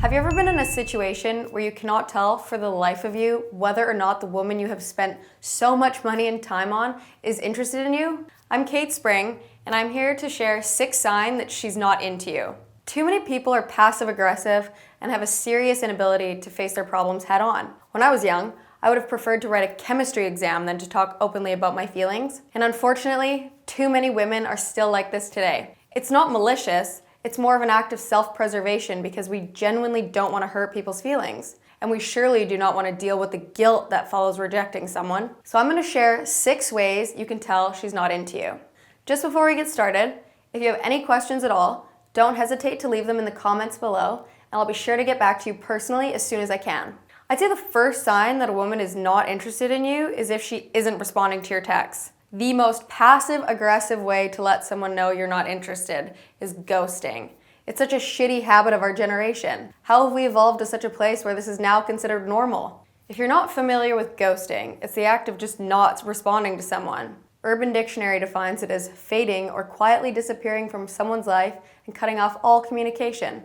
Have you ever been in a situation where you cannot tell for the life of you whether or not the woman you have spent so much money and time on is interested in you? I'm Kate Spring, and I'm here to share 6 signs that she's not into you. Too many people are passive aggressive and have a serious inability to face their problems head on. When I was young, I would have preferred to write a chemistry exam than to talk openly about my feelings. And unfortunately, too many women are still like this today. It's not malicious. It's more of an act of self-preservation because we genuinely don't want to hurt people's feelings. And we surely do not want to deal with the guilt that follows rejecting someone. So I'm going to share 6 ways you can tell she's not into you. Just before we get started, if you have any questions at all, don't hesitate to leave them in the comments below, and I'll be sure to get back to you personally as soon as I can. I'd say the first sign that a woman is not interested in you is if she isn't responding to your texts. The most passive-aggressive way to let someone know you're not interested is ghosting. It's such a shitty habit of our generation. How have we evolved to such a place where this is now considered normal? If you're not familiar with ghosting, it's the act of just not responding to someone. Urban Dictionary defines it as fading or quietly disappearing from someone's life and cutting off all communication.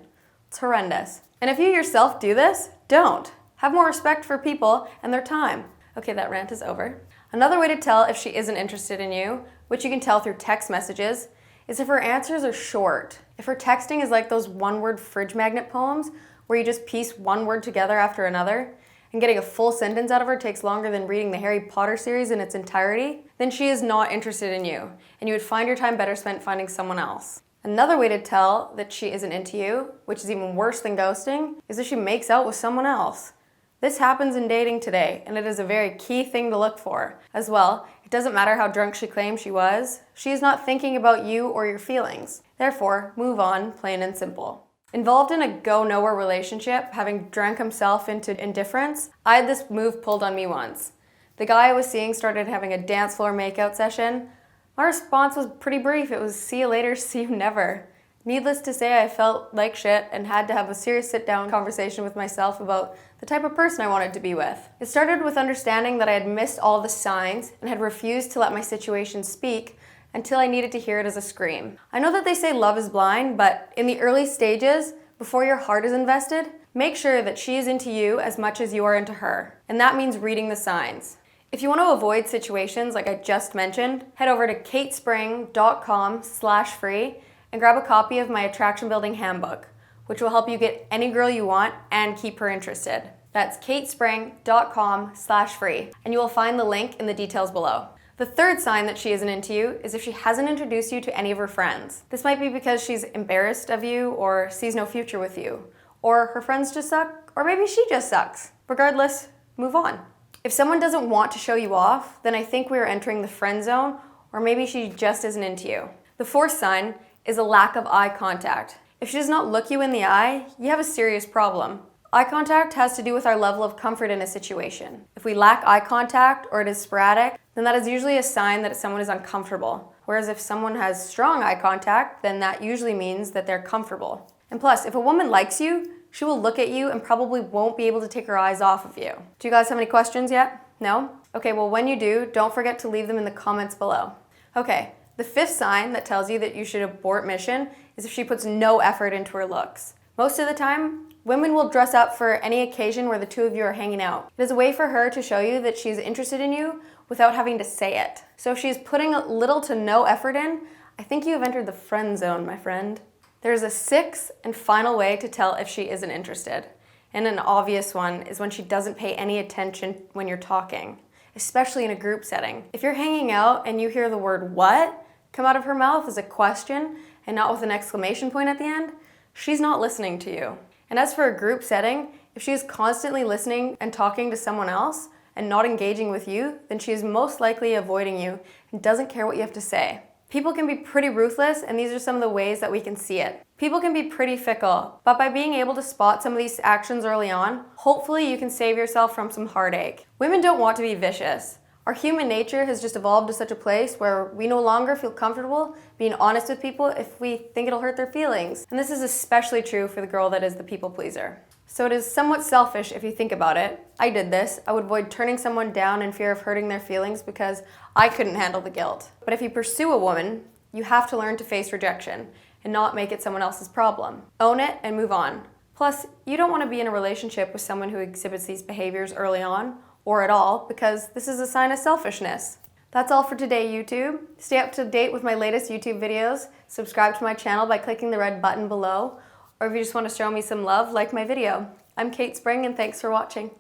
It's horrendous. And if you yourself do this, don't. Have more respect for people and their time. Okay, that rant is over. Another way to tell if she isn't interested in you, which you can tell through text messages, is if her answers are short. If her texting is like those one-word fridge magnet poems where you just piece one word together after another, and getting a full sentence out of her takes longer than reading the Harry Potter series in its entirety, then she is not interested in you, and you would find your time better spent finding someone else. Another way to tell that she isn't into you, which is even worse than ghosting, is if she makes out with someone else. This happens in dating today, and it is a very key thing to look for. As well, it doesn't matter how drunk she claims she was, she is not thinking about you or your feelings. Therefore, move on, plain and simple. Involved in a go-nowhere relationship, having drank himself into indifference, I had this move pulled on me once. The guy I was seeing started having a dance floor makeout session. My response was pretty brief. It was, see you later, see you never. Needless to say, I felt like shit and had to have a serious sit-down conversation with myself about the type of person I wanted to be with. It started with understanding that I had missed all the signs and had refused to let my situation speak until I needed to hear it as a scream. I know that they say love is blind, but in the early stages, before your heart is invested, make sure that she is into you as much as you are into her. And that means reading the signs. If you want to avoid situations like I just mentioned, head over to katespring.com/free and grab a copy of my attraction building handbook, which will help you get any girl you want and keep her interested. That's katespring.com/free, and you will find the link in the details below. The third sign that she isn't into you is if she hasn't introduced you to any of her friends. This might be because she's embarrassed of you or sees no future with you, or her friends just suck, or maybe she just sucks. Regardless, move on. If someone doesn't want to show you off, then I think we are entering the friend zone, or maybe she just isn't into you. The fourth sign is a lack of eye contact. If she does not look you in the eye, you have a serious problem. Eye contact has to do with our level of comfort in a situation. If we lack eye contact or it is sporadic, then that is usually a sign that someone is uncomfortable. Whereas if someone has strong eye contact, then that usually means that they're comfortable. And plus, if a woman likes you, she will look at you and probably won't be able to take her eyes off of you. Do you guys have any questions yet? No? Okay, well when you do, don't forget to leave them in the comments below. Okay, the fifth sign that tells you that you should abort mission is if she puts no effort into her looks. Most of the time, women will dress up for any occasion where the two of you are hanging out. It is a way for her to show you that she's interested in you without having to say it. So if she's putting little to no effort in, I think you have entered the friend zone, my friend. There's a 6th and final way to tell if she isn't interested. And an obvious one is when she doesn't pay any attention when you're talking, especially in a group setting. If you're hanging out and you hear the word "what" come out of her mouth as a question and not with an exclamation point at the end, she's not listening to you. And as for a group setting, if she is constantly listening and talking to someone else and not engaging with you, then she is most likely avoiding you and doesn't care what you have to say. People can be pretty ruthless, and these are some of the ways that we can see it. People can be pretty fickle, but by being able to spot some of these actions early on, hopefully you can save yourself from some heartache. Women don't want to be vicious. Our human nature has just evolved to such a place where we no longer feel comfortable being honest with people if we think it'll hurt their feelings. And this is especially true for the girl that is the people pleaser. So it is somewhat selfish if you think about it. I did this. I would avoid turning someone down in fear of hurting their feelings because I couldn't handle the guilt. But if you pursue a woman, you have to learn to face rejection and not make it someone else's problem. Own it and move on. Plus, you don't want to be in a relationship with someone who exhibits these behaviors early on, or at all, because this is a sign of selfishness. That's all for today, YouTube. Stay up to date with my latest YouTube videos, subscribe to my channel by clicking the red button below, or if you just want to show me some love, like my video. I'm Kate Spring, and thanks for watching.